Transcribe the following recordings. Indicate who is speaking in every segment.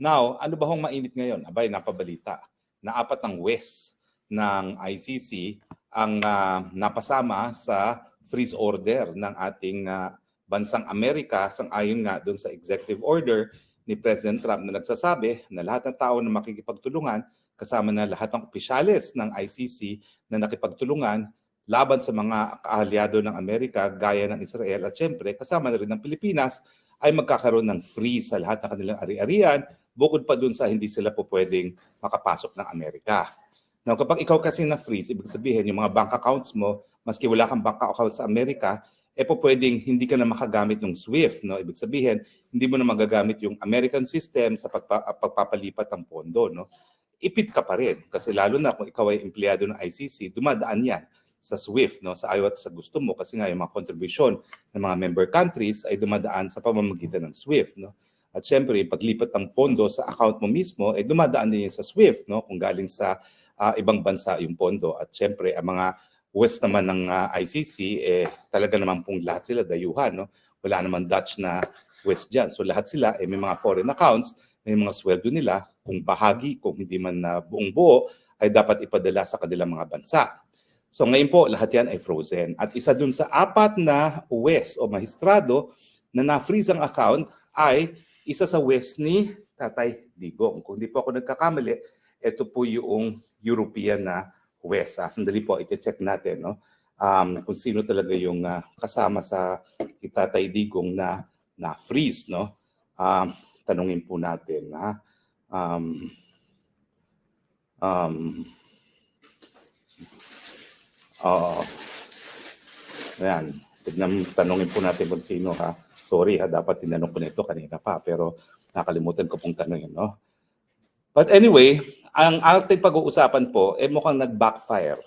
Speaker 1: Now, ano ba hong mainit ngayon? Abay, napabalita na 4 ng West ng ICC ang napasama sa freeze order ng ating bansang Amerika sang-ayon nga doon sa executive order ni President Trump na nagsasabi na lahat ng tao na makikipagtulungan kasama na lahat ng opisyales ng ICC na nakipagtulungan laban sa mga kaalyado ng Amerika gaya ng Israel at syempre kasama na rin ng Pilipinas ay magkakaroon ng freeze sa lahat ng kanilang ari-arian bukod pa dun sa hindi sila po pwedeng makapasok ng Amerika. Now, kapag ikaw kasi na-freeze, ibig sabihin yung mga bank accounts mo, maski wala kang bank account sa Amerika, po pwedeng hindi ka na makagamit ng SWIFT. No? Ibig sabihin, hindi mo na magagamit yung American system sa pagpapalipat ng pondo. No? Ipit ka pa rin kasi lalo na kung ikaw ay empleyado ng ICC, dumadaan yan sa SWIFT, no? Sa ayaw at sa gusto mo kasi nga yung mga contribution ng mga member countries ay dumadaan sa pamamagitan ng SWIFT. No? At syempre, yung paglipat ng pondo sa account mo mismo, ay dumadaan din sa SWIFT, no? Kung galing sa ibang bansa yung pondo. At syempre, ang mga West naman ng ICC, talaga naman pong lahat sila dayuhan. No? Wala naman Dutch na West dyan. So lahat sila, may mga foreign accounts, may mga sweldo nila, kung bahagi, kung hindi man na buong buo, ay dapat ipadala sa kanilang mga bansa. So ngayon po, lahat yan ay frozen. At isa dun sa 4 na West o mahistrado na na-freeze ang account ay isa sa West ni Tatay Digong. Kung di po ako nagkakamali, ito po yung European na West. Sandali po, i-check natin no? Kung sino talaga yung kasama sa Tatay Digong na freeze. No? Tanungin po natin. Ayan. Tanungin po natin kung sino ha. Sorry ha, dapat tinanong ko nito kanina pa pero nakalimutan ko pong tanongin. No? But anyway, ang ating pag-uusapan po mukhang nag-backfire.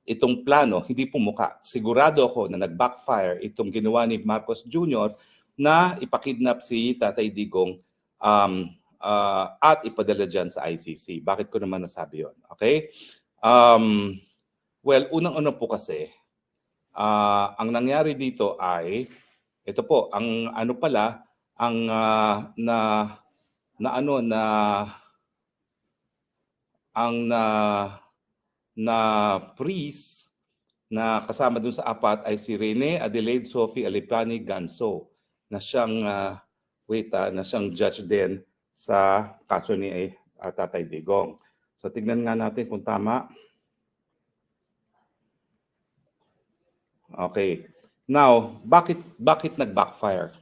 Speaker 1: Itong plano, hindi po mukha. Sigurado ako na nag-backfire itong ginawa ni Marcos Jr. na ipakidnap si Tatay Digong at ipadala dyan sa ICC. Bakit ko naman nasabi yun? Okay? Well, unang-una po kasi, ang nangyari dito ay, ito po, ang ano pala, ang freeze na kasama dun sa 4 ay si Rene Adelaide Sophie Alipani Ganso na siyang na siyang judge din sa kaso ni Tatay Digong. So tignan nga natin kung tama. Okay. Now, bakit nag-backfire?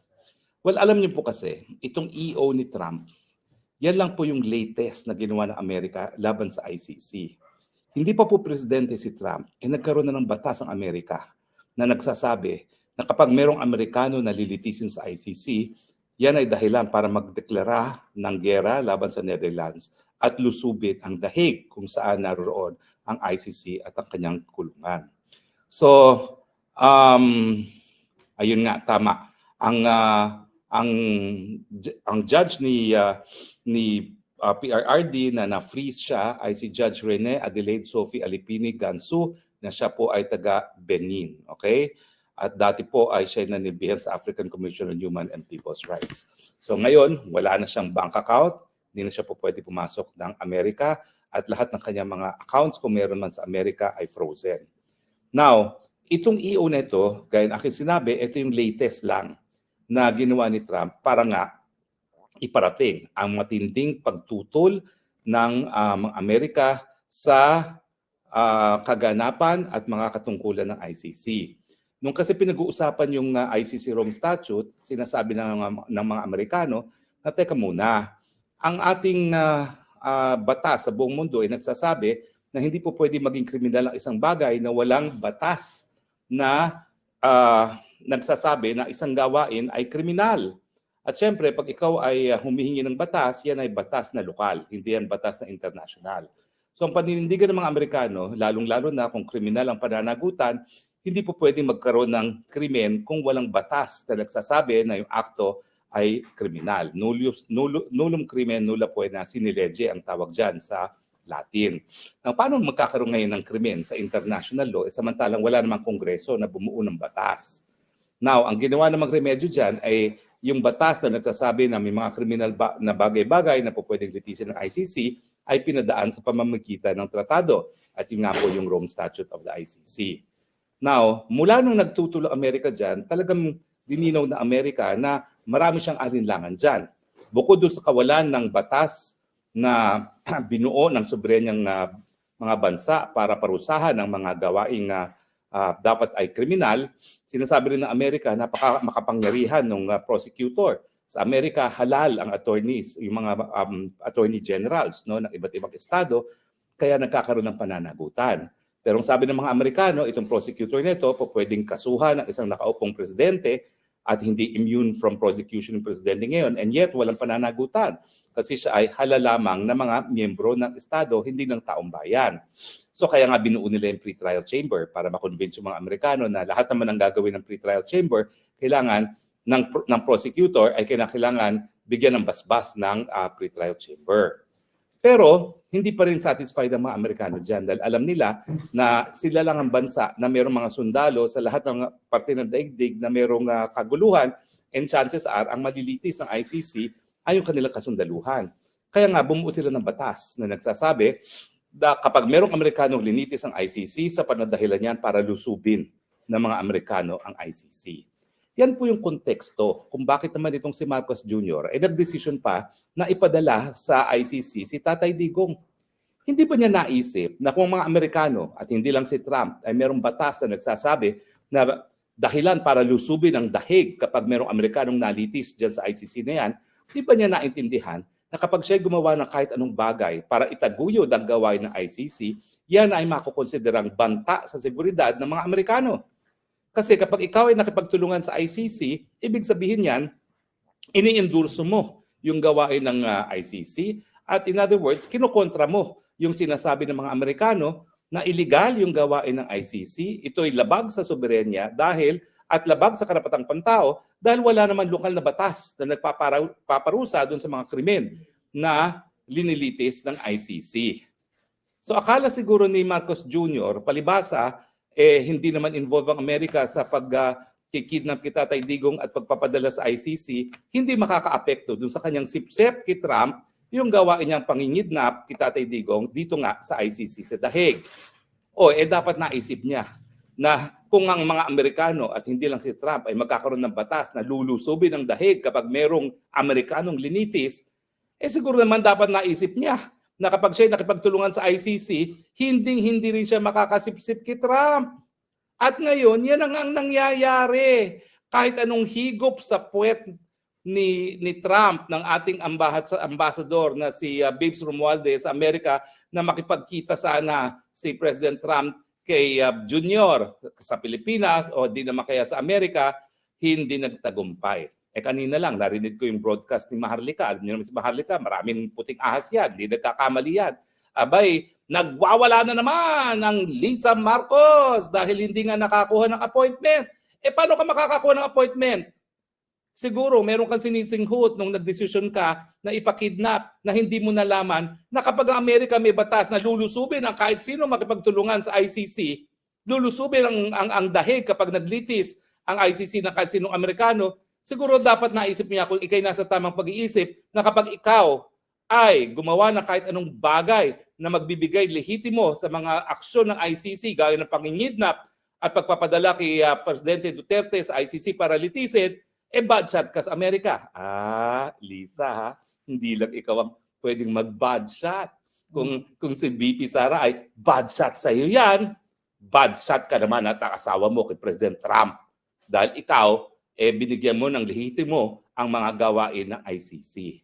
Speaker 1: Well, alam niyo po kasi, itong EO ni Trump, yan lang po yung latest na ginawa ng Amerika laban sa ICC. Hindi pa po presidente si Trump, nagkaroon na ng batas ang Amerika na nagsasabi na kapag merong Amerikano na lilitisin sa ICC, yan ay dahilan para magdeklara ng giyera laban sa Netherlands at lusubin ang The Hague kung saan naroon ang ICC at ang kanyang kulungan. So, ayun nga, tama. Ang judge ni PRRD na na-freeze siya ay si Judge Rene Adelaide Sophie Alipini Gansu na siya po ay taga Benin. Okay? At dati po ay siya nanilbihan sa African Commission on Human and People's Rights. So ngayon, wala na siyang bank account, hindi na siya po pwede pumasok ng Amerika at lahat ng kanyang mga accounts kung meron man sa Amerika ay frozen. Now, itong EO na ito, gaya ng aking sinabi, ito yung latest lang na ginawa ni Trump para nga iparating ang matinding pagtutol ng mga Amerika sa kaganapan at mga katungkulan ng ICC. Nung kasi pinag-uusapan yung ICC Rome Statute, sinasabi ng mga Amerikano na teka muna, ang ating batas sa buong mundo ay nagsasabi na hindi po pwede maging kriminal ang isang bagay na walang batas na nagsasabi na isang gawain ay kriminal. At syempre, pag ikaw ay humihingi ng batas, yan ay batas na lokal, hindi yan batas na international. So ang paninindigan ng mga Amerikano, lalong-lalo na kung kriminal ang pananagutan, hindi po pwedeng magkaroon ng krimen kung walang batas na nagsasabi na yung akto ay kriminal. Nullum crimen nulla poena sine lege ang tawag dyan sa Latin. Now, paano magkakaroon ngayon ng krimen sa international law samantalang wala namang kongreso na bumuo ng batas? Now, ang ginawa namang remedyo dyan ay yung batas na nagsasabi na may mga kriminal na bagay-bagay na po pwedeng litisin ng ICC ay pinadaan sa pamamagitan ng tratado. At yun nga po yung Rome Statute of the ICC. Now, mula nung nagtutulong Amerika dyan, talagang lininaw na Amerika na marami siyang alinlangan dyan. Bukod doon sa kawalan ng batas na binuo ng soberenyang mga bansa para parusahan ng mga gawaing dapat ay kriminal, sinasabi rin ng Amerika na makapangyarihan ng prosecutor. Sa Amerika, halal ang attorneys, yung mga attorney generals no, ng iba't ibang estado, kaya nagkakaroon ng pananagutan. Pero ang sabi ng mga Amerikano, itong prosecutor nito po pwedeng kasuhan ng isang nakaupong presidente at hindi immune from prosecution ng presidente ngayon, and yet walang pananagutan kasi siya ay halal lamang na mga miyembro ng estado, hindi ng taong bayan. So kaya nga binuo nila yung pre-trial chamber para makonvince yung mga Amerikano na lahat naman ang gagawin ng pre-trial chamber, kailangan ng prosecutor ay kailangan bigyan ng basbas ng pre-trial chamber. Pero hindi pa rin satisfied ang mga Amerikano dyan dahil alam nila na sila lang ang bansa na mayroong mga sundalo sa lahat ng parte ng daigdig na mayroong kaguluhan, and chances are ang malilitis ng ICC ay yung kanilang kasundaluhan. Kaya nga bumuo sila ng batas na nagsasabi na kapag mayroong Amerikanong linitis ang ICC, sa panadahilan yan para lusubin ng mga Amerikano ang ICC. Yan po yung konteksto kung bakit naman itong si Marcos Jr. ay nagdesisyon pa na ipadala sa ICC si Tatay Digong. Hindi ba niya naisip na kung mga Amerikano at hindi lang si Trump ay mayroong batas na nagsasabi na dahilan para lusubin ang dahig kapag mayroong Amerikanong nalitis dyan sa ICC na yan, di ba niya naintindihan na kapag siya gumawa ng kahit anong bagay para itaguyod ang gawain ng ICC, yan ay makukonsiderang banta sa seguridad ng mga Amerikano. Kasi kapag ikaw ay nakipagtulungan sa ICC, ibig sabihin yan, ini-endorso mo yung gawain ng ICC at in other words, kinukontra mo yung sinasabi ng mga Amerikano na illegal yung gawain ng ICC. Ito'y labag sa soberenya at labag sa karapatang pantao dahil wala naman lokal na batas na nagpaparusa doon sa mga krimen na linilitis ng ICC. So akala siguro ni Marcos Jr., palibasa, hindi naman involved ang Amerika sa pag-kidnap kay Tatay Digong at pagpapadala sa ICC, hindi makaka-apekto dun sa kanyang sipsep kay Trump yung gawain niyang pangingidnap kay Tatay Digong dito nga sa ICC sa dahig. Dapat naisip niya na kung ang mga Amerikano at hindi lang si Trump ay magkakaroon ng batas na lulusubin ang dahig kapag merong Amerikanong linitis, siguro naman dapat naisip niya na kapag siya nakipagtulungan sa ICC, hindi rin siya makakasipsip kay Trump. At ngayon, yan ang nangyayari. Kahit anong higop sa puwet ni Trump, ng ating ambassador na si Babes Romualdez sa Amerika, na makipagkita sana si President Trump kay Junior sa Pilipinas o di naman kaya sa Amerika, hindi nagtagumpay. Kanina lang, narinig ko yung broadcast ni Maharlika. Alam niyo naman si Maharlika, maraming puting ahas yan. Hindi nagkakamali yan. Abay, nagwawala na naman ang Lisa Marcos dahil hindi nga nakakuha ng appointment. Paano ka makakakuha ng appointment? Siguro, meron kang sinisinghut nung nagdesisyon ka na ipakidnap na hindi mo nalaman na kapag ang Amerika may batas na lulusubin ang kahit sino makipagtulungan sa ICC, lulusubin ang dahig kapag naglitis ang ICC ng kahit sinong Amerikano, siguro dapat naisip niya kung ikay nasa tamang pag-iisip na kapag ikaw ay gumawa ng kahit anong bagay na magbibigay lehitimo sa mga aksyon ng ICC gaya ng pangingidnap at pagpapadala kay Presidente Duterte sa ICC para litisin, bad shot ka sa Amerika. Lisa, ha? Hindi lang ikaw ang pwedeng mag-bad shot. Kung si VP Sara ay bad shot sa iyo yan, bad shot ka naman at asawa mo kay President Trump. Dahil ikaw, binigyan mo ng lehitimo ang mga gawain ng ICC.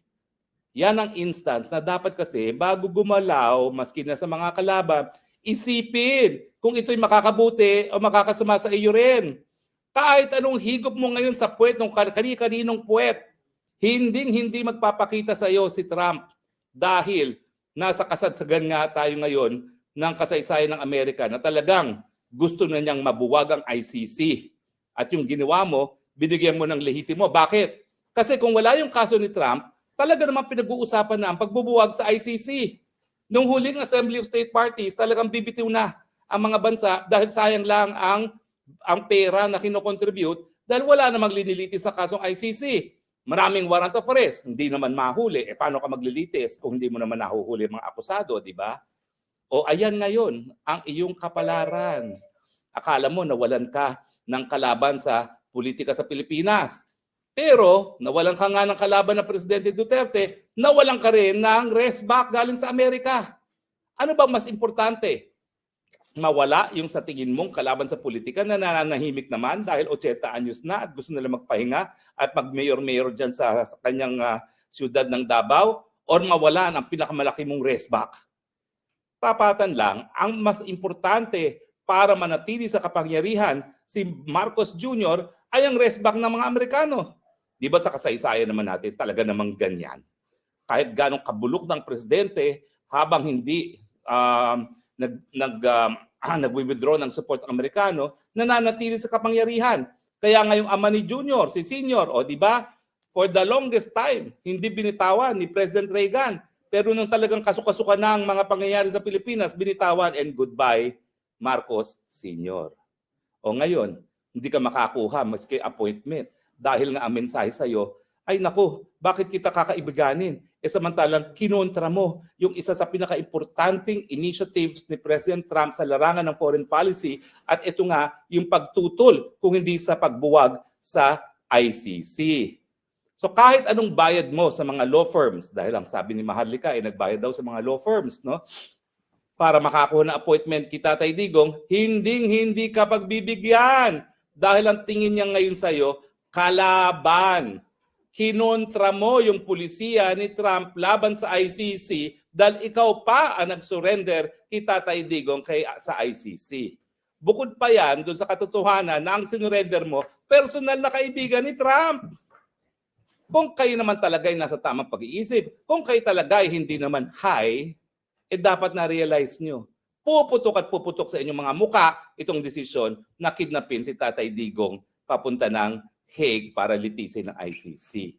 Speaker 1: Yan ang instance na dapat kasi bago gumalaw, maski na sa mga kalaban, isipin kung ito'y makakabuti o makakasama sa iyo rin. Kahit anong higop mo ngayon sa puwet ng kani-kaninong puwet, hindi magpapakita sa iyo si Trump dahil nasa kasagsagan nga tayo ngayon ng kasaysayan ng Amerika na talagang gusto na niyang mabuwag ang ICC. At yung ginawa mo, binigyan mo ng lehitimo. Bakit? Kasi kung wala yung kaso ni Trump, talaga naman pinag-uusapan na ang pagbubuwag sa ICC. Nung huling Assembly of State Parties, talagang bibitiw na ang mga bansa dahil sayang lang ang pera na kinocontribute dahil wala namang linilitis sa kasong ICC. Maraming warrant of arrest, hindi naman mahuli. Paano ka maglilitis kung hindi mo naman nahuhuli mga akusado, di ba? O ayan ngayon, ang iyong kapalaran. Akala mo nawalan ka ng kalaban sa politika sa Pilipinas. Pero nawalan ka nga ng kalaban ng Presidente Duterte, nawalan ka rin ng rest back galing sa Amerika. Ano bang mas importante? Mawala yung sa tingin mong kalaban sa politika na nananahimik naman dahil 80 anyos na at gusto nila magpahinga at mag-mayor-mayor dyan sa kanyang siyudad ng Davao, or mawala ang pinakamalaki mong rest back? Tapatan lang, ang mas importante para manatili sa kapangyarihan si Marcos Jr. ay ang rest back ng mga Amerikano. Di ba sa kasaysayan naman natin talaga namang ganyan? Kahit ganong kabulok ng presidente, habang hindi nag-withdraw ng support ng Amerikano, nananatili sa kapangyarihan. Kaya ngayong ama ni Junior, si Senior, o di ba, for the longest time, hindi binitawan ni President Reagan. Pero nung talagang kasukasukan ng mga pangyayari sa Pilipinas, binitawan, and goodbye, Marcos Senior. O ngayon, hindi ka makakuha maski appointment dahil nga ang mensahe sa'yo, ay naku, bakit kita kakaibiganin? Samantalang kinontra mo yung isa sa pinaka-importanting initiatives ni President Trump sa larangan ng foreign policy, at ito nga yung pagtutol kung hindi sa pagbuwag sa ICC. So kahit anong bayad mo sa mga law firms, dahil ang sabi ni Maharlika ay nagbayad daw sa mga law firms, no? Para makakuha ng appointment kita, Tatay Digong, hindi ka pagbibigyan dahil ang tingin niya ngayon sa'yo, kalaban. Kinontra mo yung pulisiya ni Trump laban sa ICC dahil ikaw pa ang nag-surrender kay Tatay Digong sa ICC. Bukod pa yan, doon sa katotohanan na ang sinurrender mo, personal na kaibigan ni Trump. Kung kayo naman talaga ay nasa tamang pag-iisip, kung kayo talaga ay hindi naman high, dapat na-realize nyo. Puputok at puputok sa inyong mga muka itong desisyon na kidnapin si Tatay Digong papunta ng Hague para litisin ng ICC.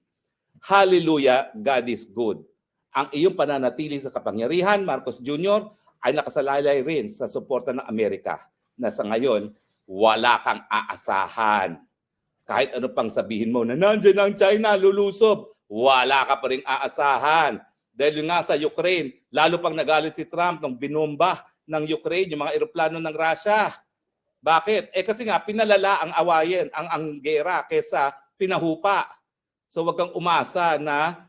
Speaker 1: Hallelujah, God is good. Ang iyong pananatili sa kapangyarihan, Marcos Jr., ay nakasalalay rin sa suporta ng Amerika na sa ngayon, wala kang aasahan. Kahit ano pang sabihin mo na nandiyan ang China, lulusob, wala ka pa rin aasahan. Dahil nga sa Ukraine, lalo pang nagalit si Trump nung binomba ng Ukraine, yung mga eroplano ng Russia. Bakit? Kasi nga pinalala ang awayen, ang gera kesa pinahupa. So wag kang umasa na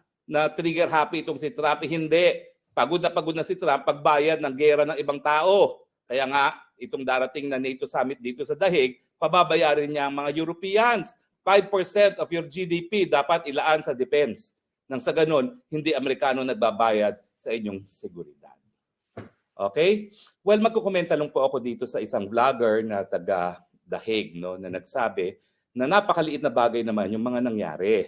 Speaker 1: trigger happy itong si Trump. Hindi. Pagod na si Trump pagbayad ng gera ng ibang tao. Kaya nga itong darating na NATO summit dito sa Dahig, pababayarin niya ang mga Europeans. 5% of your GDP dapat ilaan sa defense. Nang sa ganun, hindi Amerikano nagbabayad sa inyong seguridad. Okay? Well, magkukomenta lang po ako dito sa isang vlogger na taga The Hague, no, na nagsabi na napakaliit na bagay naman yung mga nangyari.